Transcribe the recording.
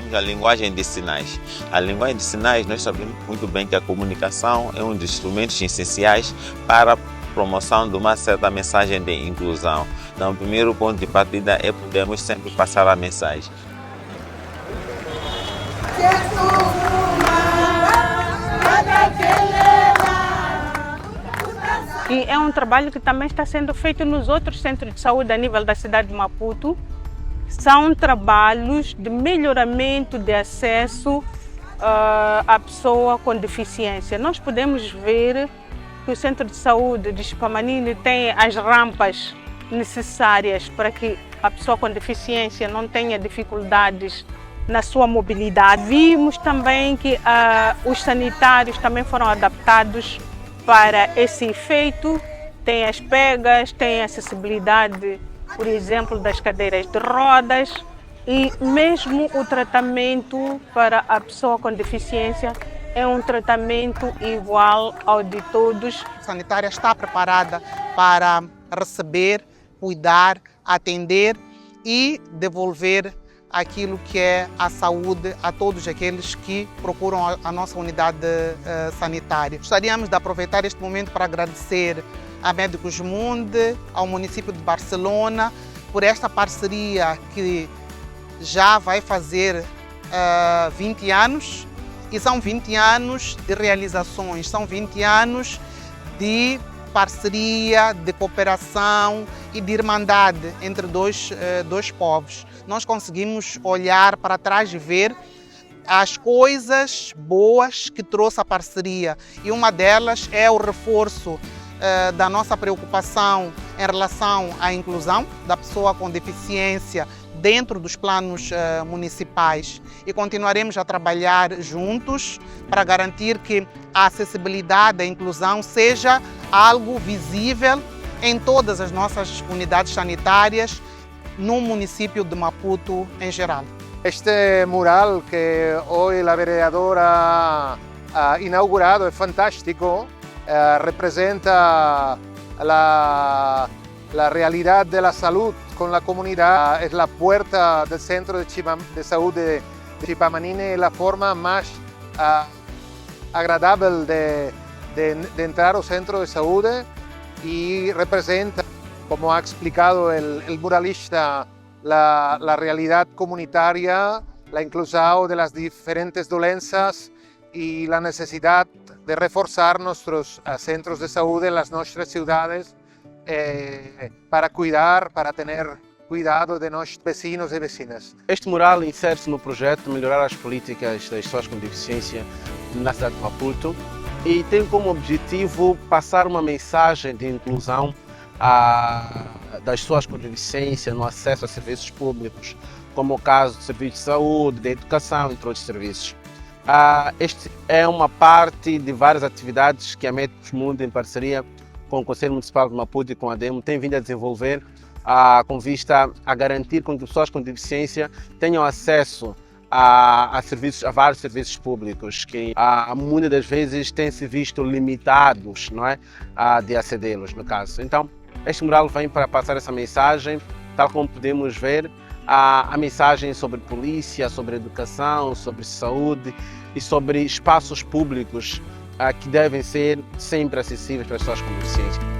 temos a linguagem de sinais. A linguagem de sinais, nós sabemos muito bem que a comunicação é um dos instrumentos essenciais para a promoção de uma certa mensagem de inclusão. Então, o primeiro ponto de partida é podermos sempre passar a mensagem. E é um trabalho que também está sendo feito nos outros centros de saúde a nível da cidade de Maputo. São trabalhos de melhoramento de acesso à pessoa com deficiência. Nós podemos ver que o Centro de Saúde de Chipamanini tem as rampas necessárias para que a pessoa com deficiência não tenha dificuldades na sua mobilidade. Vimos também que os sanitários também foram adaptados para esse efeito. Tem as pegas, tem a acessibilidade, por exemplo, das cadeiras de rodas, e mesmo o tratamento para a pessoa com deficiência é um tratamento igual ao de todos. A sanitária está preparada para receber, cuidar, atender e devolver aquilo que é a saúde a todos aqueles que procuram a nossa unidade sanitária. Gostaríamos de aproveitar este momento para agradecer a Médicos Mundi, ao município de Barcelona, por esta parceria que já vai fazer 20 anos, e são 20 anos de realizações, são 20 anos de parceria, de cooperação e de irmandade entre dois povos. Nós conseguimos olhar para trás e ver as coisas boas que trouxe a parceria, e uma delas é o reforço da nossa preocupação em relação à inclusão da pessoa com deficiência dentro dos planos municipais, e continuaremos a trabalhar juntos para garantir que a acessibilidade, a inclusão seja algo visível em todas as nossas unidades sanitárias no município de Maputo em geral. Este mural que hoy la vereadora ha inaugurado es fantástico, representa la realidad de la salud con la comunidad, es la puerta del Centro de Salud de Chipamanini, la forma más agradable de entrar al Centro de Salud, y representa, como ha explicado el muralista, la realidad comunitaria, la inclusión de las diferentes dolencias y la necesidad de reforzar nuestros centros de salud en las nuestras ciudades para cuidar, para tener cuidado de nossos vecinos e vecinas. Este mural insere-se no projeto de melhorar as políticas das pessoas com deficiência na cidade de Maputo e tem como objetivo passar uma mensagem de inclusão das pessoas com deficiência no acesso a serviços públicos, como o caso do serviço de saúde, de educação, entre outros serviços. Este é uma parte de várias atividades que a Médicos Mundi, em parceria com o Conselho Municipal de Maputo e com a ADEMO, tem vindo a desenvolver com vista a garantir que as pessoas com deficiência tenham acesso a vários serviços públicos que muitas das vezes têm se visto limitados, não é, de acedê-los, no caso. Então, este mural vem para passar essa mensagem, tal como podemos ver, a mensagem sobre polícia, sobre educação, sobre saúde e sobre espaços públicos que devem ser sempre acessíveis para as pessoas com deficiência.